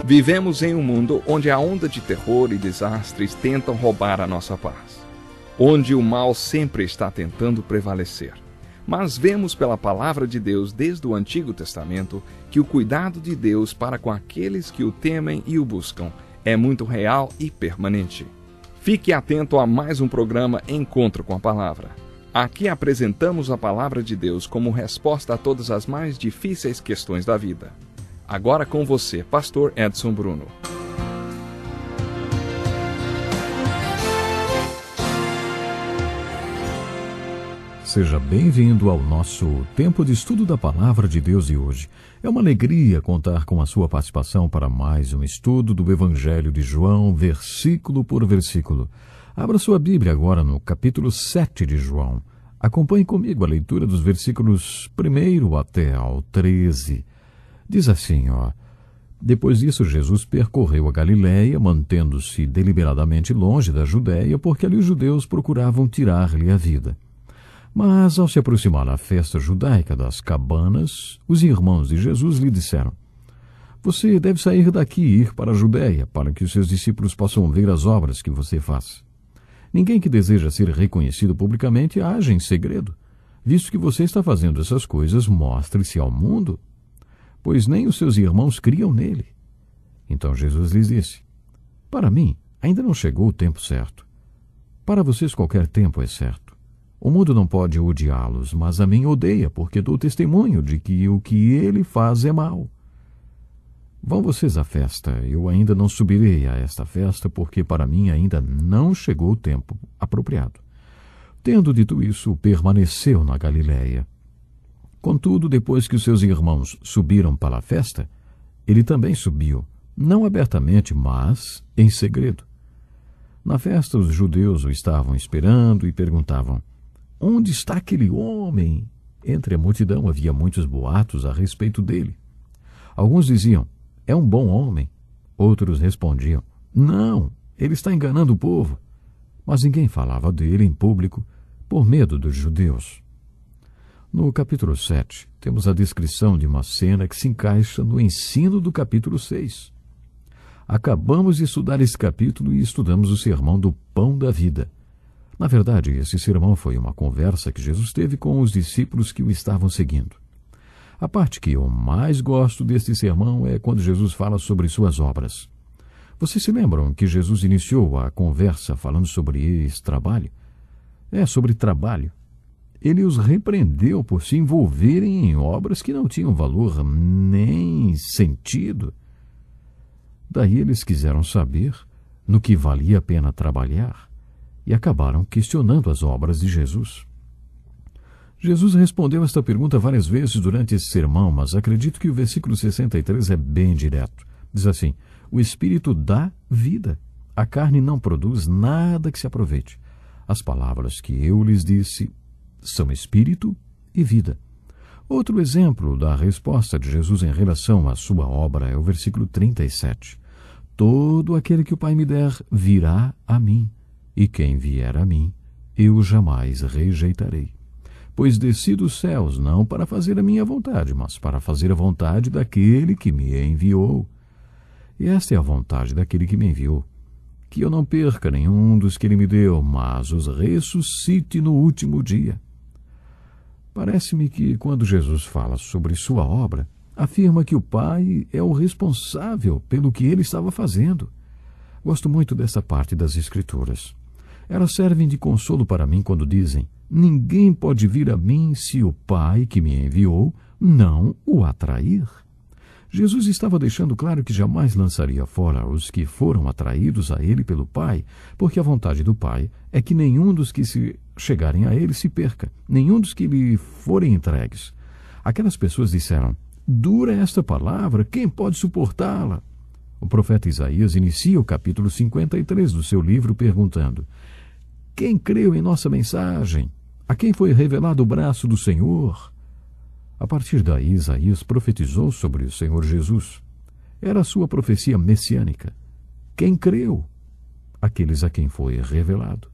Vivemos em um mundo onde a onda de terror e desastres tentam roubar a nossa paz, onde o mal sempre está tentando prevalecer. Mas vemos pela palavra de Deus desde o Antigo Testamento que o cuidado de Deus para com aqueles que o temem e o buscam é muito real e permanente. Fique atento a mais um programa Encontro com a Palavra. Aqui apresentamos a palavra de Deus como resposta a todas as mais difíceis questões da vida. Agora com você, Pastor Edson Bruno. Seja bem-vindo ao nosso tempo de estudo da Palavra de Deus de hoje. É uma alegria contar com a sua participação para mais um estudo do Evangelho de João, versículo por versículo. Abra sua Bíblia agora no capítulo 7 de João. Acompanhe comigo a leitura dos versículos 1 até ao 13. Diz assim, Depois disso, Jesus percorreu a Galiléia, mantendo-se deliberadamente longe da Judéia, porque ali os judeus procuravam tirar-lhe a vida. Mas, ao se aproximar da festa judaica das cabanas, os irmãos de Jesus lhe disseram: Você deve sair daqui e ir para a Judéia, para que os seus discípulos possam ver as obras que você faz. Ninguém que deseja ser reconhecido publicamente age em segredo. Visto que você está fazendo essas coisas, mostre-se ao mundo, pois nem os seus irmãos criam nele. Então Jesus lhes disse: Para mim, ainda não chegou o tempo certo. Para vocês qualquer tempo é certo. O mundo não pode odiá-los, mas a mim odeia, porque dou testemunho de que o que ele faz é mal. Vão vocês à festa, eu ainda não subirei a esta festa, porque para mim ainda não chegou o tempo apropriado. Tendo dito isso, permaneceu na Galiléia. Contudo, depois que os seus irmãos subiram para a festa, ele também subiu, não abertamente, mas em segredo. Na festa, os judeus o estavam esperando e perguntavam: Onde está aquele homem? Entre a multidão havia muitos boatos a respeito dele. Alguns diziam: É um bom homem. Outros respondiam: Não, ele está enganando o povo. Mas ninguém falava dele em público por medo dos judeus. No capítulo 7, temos a descrição de uma cena que se encaixa no ensino do capítulo 6. Acabamos de estudar esse capítulo e estudamos o sermão do Pão da Vida. Na verdade, esse sermão foi uma conversa que Jesus teve com os discípulos que o estavam seguindo. A parte que eu mais gosto deste sermão é quando Jesus fala sobre suas obras. Vocês se lembram que Jesus iniciou a conversa falando sobre esse trabalho? Sobre trabalho. Ele os repreendeu por se envolverem em obras que não tinham valor nem sentido. Daí eles quiseram saber no que valia a pena trabalhar e acabaram questionando as obras de Jesus. Jesus respondeu esta pergunta várias vezes durante esse sermão, mas acredito que o versículo 63 é bem direto. Diz assim: O Espírito dá vida. A carne não produz nada que se aproveite. As palavras que eu lhes disse são espírito e vida. Outro exemplo da resposta de Jesus em relação à sua obra é o versículo 37. Todo aquele que o Pai me der virá a mim, e quem vier a mim, eu jamais rejeitarei. Pois desci dos céus não para fazer a minha vontade, mas para fazer a vontade daquele que me enviou. E esta é a vontade daquele que me enviou, que eu não perca nenhum dos que ele me deu, mas os ressuscite no último dia. Parece-me que, quando Jesus fala sobre sua obra, afirma que o Pai é o responsável pelo que ele estava fazendo. Gosto muito dessa parte das Escrituras. Elas servem de consolo para mim quando dizem: Ninguém pode vir a mim se o Pai que me enviou não o atrair. Jesus estava deixando claro que jamais lançaria fora os que foram atraídos a ele pelo Pai, porque a vontade do Pai é que nenhum dos que se chegarem a ele se perca, nenhum dos que lhe forem entregues. Aquelas pessoas disseram: Dura esta palavra, quem pode suportá-la? O profeta Isaías inicia o capítulo 53 do seu livro perguntando: Quem creu em nossa mensagem? A quem foi revelado o braço do Senhor? A partir daí, Isaías profetizou sobre o Senhor Jesus. Era a sua profecia messiânica. Quem creu? Aqueles a quem foi revelado.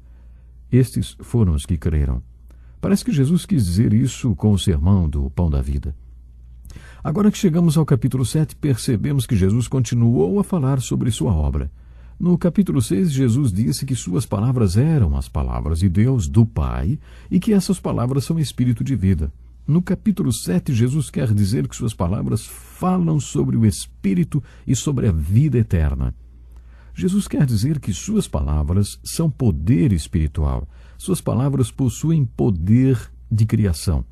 Estes foram os que creram. Parece que Jesus quis dizer isso com o sermão do Pão da Vida. Agora que chegamos ao capítulo 7, percebemos que Jesus continuou a falar sobre sua obra. No capítulo 6, Jesus disse que suas palavras eram as palavras de Deus, do Pai, e que essas palavras são espírito de vida. No capítulo 7, Jesus quer dizer que suas palavras falam sobre o Espírito e sobre a vida eterna. Jesus quer dizer que suas palavras são poder espiritual. Suas palavras possuem poder de criação.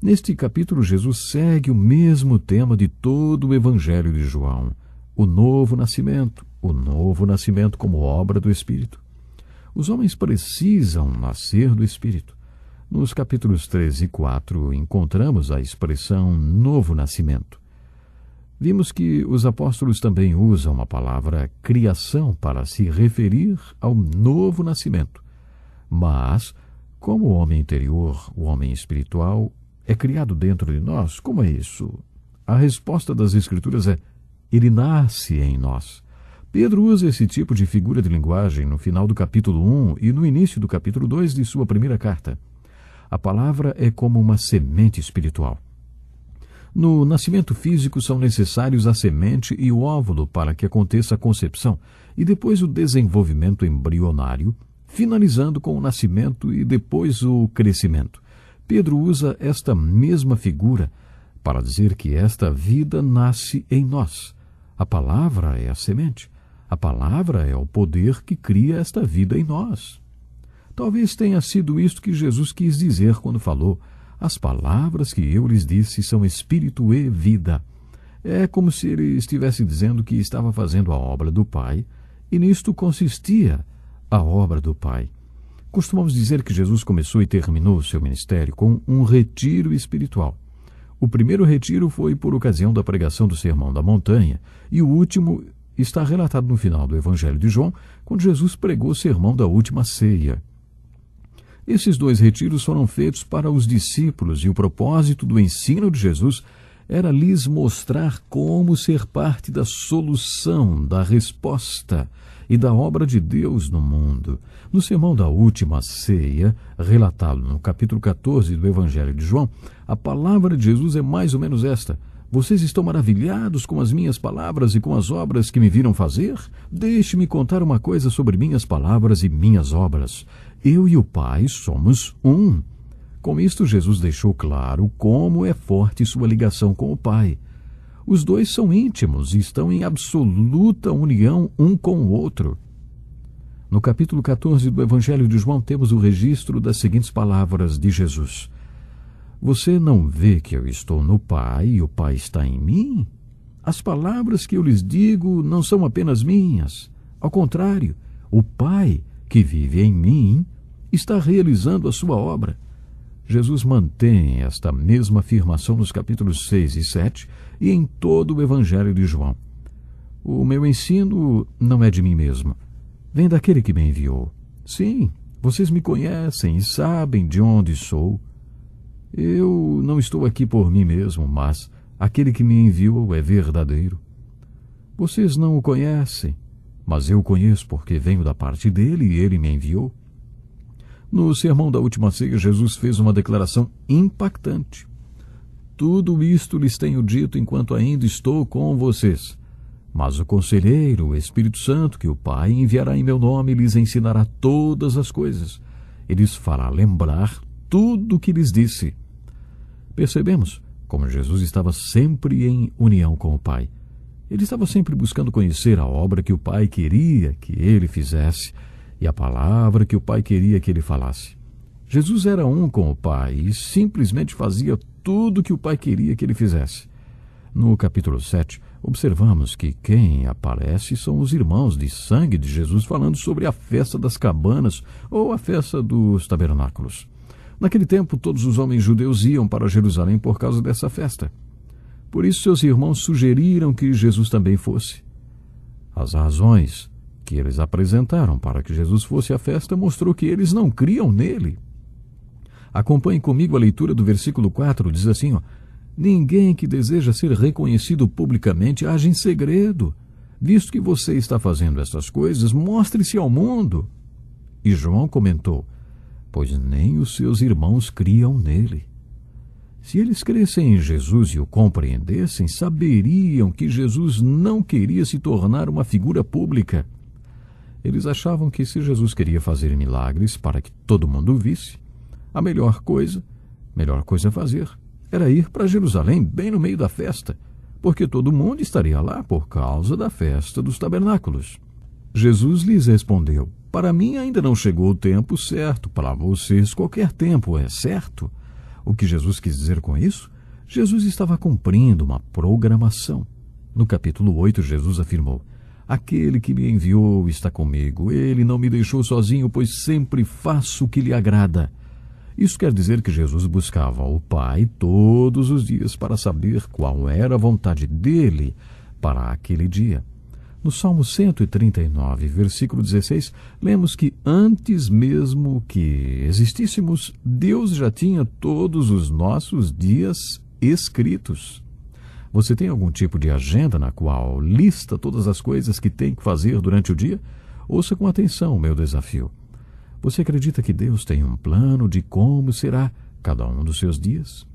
Neste capítulo, Jesus segue o mesmo tema de todo o Evangelho de João: o novo nascimento como obra do Espírito. Os homens precisam nascer do Espírito. Nos capítulos 3 e 4, encontramos a expressão novo nascimento. Vimos que os apóstolos também usam a palavra criação para se referir ao novo nascimento. Mas, como o homem interior, o homem espiritual, é criado dentro de nós, como é isso? A resposta das Escrituras é: ele nasce em nós. Pedro usa esse tipo de figura de linguagem no final do capítulo 1 e no início do capítulo 2 de sua primeira carta. A palavra é como uma semente espiritual. No nascimento físico são necessários a semente e o óvulo para que aconteça a concepção e depois o desenvolvimento embrionário, finalizando com o nascimento e depois o crescimento. Pedro usa esta mesma figura para dizer que esta vida nasce em nós. A palavra é a semente. A palavra é o poder que cria esta vida em nós. Talvez tenha sido isto que Jesus quis dizer quando falou: as palavras que eu lhes disse são espírito e vida. É como se ele estivesse dizendo que estava fazendo a obra do Pai, e nisto consistia a obra do Pai. Costumamos dizer que Jesus começou e terminou o seu ministério com um retiro espiritual. O primeiro retiro foi por ocasião da pregação do Sermão da Montanha, e o último está relatado no final do Evangelho de João, quando Jesus pregou o sermão da última ceia. Esses dois retiros foram feitos para os discípulos e o propósito do ensino de Jesus era lhes mostrar como ser parte da solução, da resposta e da obra de Deus no mundo. No sermão da última ceia, relatado no capítulo 14 do Evangelho de João, a palavra de Jesus é mais ou menos esta: vocês estão maravilhados com as minhas palavras e com as obras que me viram fazer? Deixe-me contar uma coisa sobre minhas palavras e minhas obras. Eu e o Pai somos um. Com isto, Jesus deixou claro como é forte sua ligação com o Pai. Os dois são íntimos e estão em absoluta união um com o outro. No capítulo 14 do Evangelho de João, temos o registro das seguintes palavras de Jesus: você não vê que eu estou no Pai e o Pai está em mim? As palavras que eu lhes digo não são apenas minhas. Ao contrário, o Pai, que vive em mim, está realizando a sua obra. Jesus mantém esta mesma afirmação nos capítulos 6 e 7 e em todo o Evangelho de João. O meu ensino não é de mim mesmo. Vem daquele que me enviou. Sim, vocês me conhecem e sabem de onde sou. Eu não estou aqui por mim mesmo, mas aquele que me enviou é verdadeiro. Vocês não o conhecem, mas eu o conheço porque venho da parte dele e ele me enviou. No sermão da última ceia, Jesus fez uma declaração impactante. Tudo isto lhes tenho dito enquanto ainda estou com vocês. Mas o Conselheiro, o Espírito Santo, que o Pai enviará em meu nome, lhes ensinará todas as coisas. Ele lhes fará lembrar tudo o que lhes disse. Percebemos como Jesus estava sempre em união com o Pai. Ele estava sempre buscando conhecer a obra que o Pai queria que ele fizesse e a palavra que o Pai queria que ele falasse. Jesus era um com o Pai e simplesmente fazia tudo o que o Pai queria que ele fizesse. No capítulo 7, observamos que quem aparece são os irmãos de sangue de Jesus falando sobre a festa das cabanas ou a festa dos tabernáculos. Naquele tempo, todos os homens judeus iam para Jerusalém por causa dessa festa. Por isso, seus irmãos sugeriram que Jesus também fosse. As razões que eles apresentaram para que Jesus fosse à festa mostrou que eles não criam nele. Acompanhe comigo a leitura do versículo 4, diz assim: ninguém que deseja ser reconhecido publicamente age em segredo. Visto que você está fazendo estas coisas, mostre-se ao mundo. E João comentou: pois nem os seus irmãos criam nele. Se eles crescem em Jesus e o compreendessem, saberiam que Jesus não queria se tornar uma figura pública. Eles achavam que se Jesus queria fazer milagres para que todo mundo o visse, a melhor coisa a fazer era ir para Jerusalém bem no meio da festa, porque todo mundo estaria lá por causa da festa dos tabernáculos. Jesus lhes respondeu: para mim ainda não chegou o tempo certo, para vocês qualquer tempo é certo. O que Jesus quis dizer com isso? Jesus estava cumprindo uma programação. No capítulo 8, Jesus afirmou: aquele que me enviou está comigo, ele não me deixou sozinho, pois sempre faço o que lhe agrada. Isso quer dizer que Jesus buscava o Pai todos os dias para saber qual era a vontade dele para aquele dia. No Salmo 139, versículo 16, lemos que antes mesmo que existíssemos, Deus já tinha todos os nossos dias escritos. Você tem algum tipo de agenda na qual lista todas as coisas que tem que fazer durante o dia? Ouça com atenção o meu desafio. Você acredita que Deus tem um plano de como será cada um dos seus dias?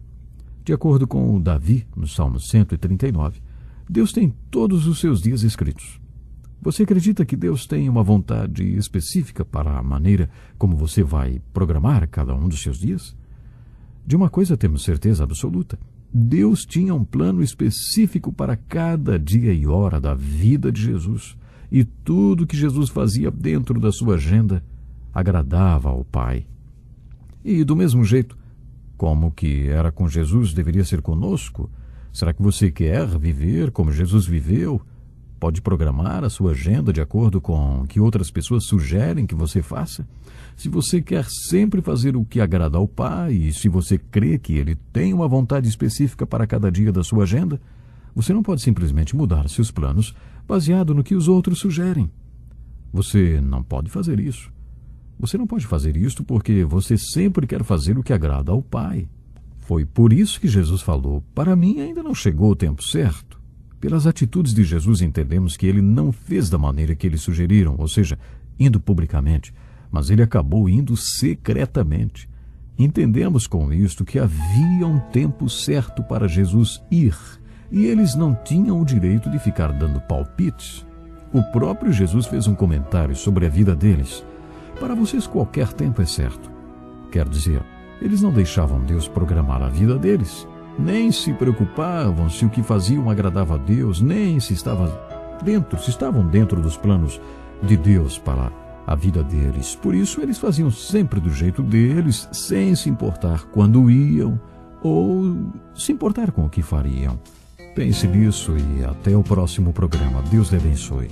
De acordo com Davi, no Salmo 139, Deus tem todos os seus dias escritos. Você acredita que Deus tem uma vontade específica para a maneira como você vai programar cada um dos seus dias? De uma coisa temos certeza absoluta: Deus tinha um plano específico para cada dia e hora da vida de Jesus, e tudo que Jesus fazia dentro da sua agenda agradava ao Pai. E do mesmo jeito, como que era com Jesus, deveria ser conosco? Será que você quer viver como Jesus viveu? Pode programar a sua agenda de acordo com o que outras pessoas sugerem que você faça? Se você quer sempre fazer o que agrada ao Pai, e se você crê que Ele tem uma vontade específica para cada dia da sua agenda, você não pode simplesmente mudar seus planos baseado no que os outros sugerem. Você não pode fazer isso. Você não pode fazer isto porque você sempre quer fazer o que agrada ao Pai. Foi por isso que Jesus falou: para mim ainda não chegou o tempo certo. Pelas atitudes de Jesus entendemos que ele não fez da maneira que eles sugeriram, ou seja, indo publicamente, mas ele acabou indo secretamente. Entendemos com isto que havia um tempo certo para Jesus ir, e eles não tinham o direito de ficar dando palpites. O próprio Jesus fez um comentário sobre a vida deles. Para vocês qualquer tempo é certo. Quer dizer, eles não deixavam Deus programar a vida deles, nem se preocupavam se o que faziam agradava a Deus, nem se estavam dentro dos planos de Deus para a vida deles. Por isso eles faziam sempre do jeito deles, sem se importar quando iam ou se importar com o que fariam. Pense nisso e até o próximo programa. Deus lhe abençoe.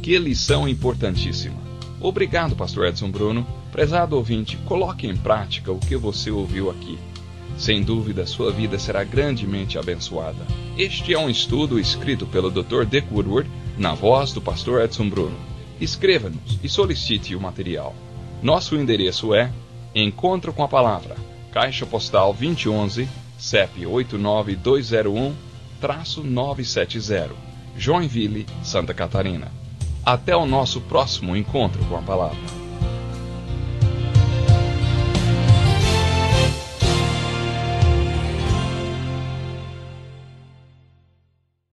Que lição importantíssima. Obrigado, pastor Edson Bruno. Prezado ouvinte, coloque em prática o que você ouviu aqui. Sem dúvida, sua vida será grandemente abençoada. Este é um estudo escrito pelo Dr. Dick Woodward, na voz do pastor Edson Bruno. Escreva-nos e solicite o material. Nosso endereço é Encontro com a Palavra, Caixa Postal 2011, CEP 89201-970, Joinville, Santa Catarina. Até o nosso próximo encontro com a Palavra.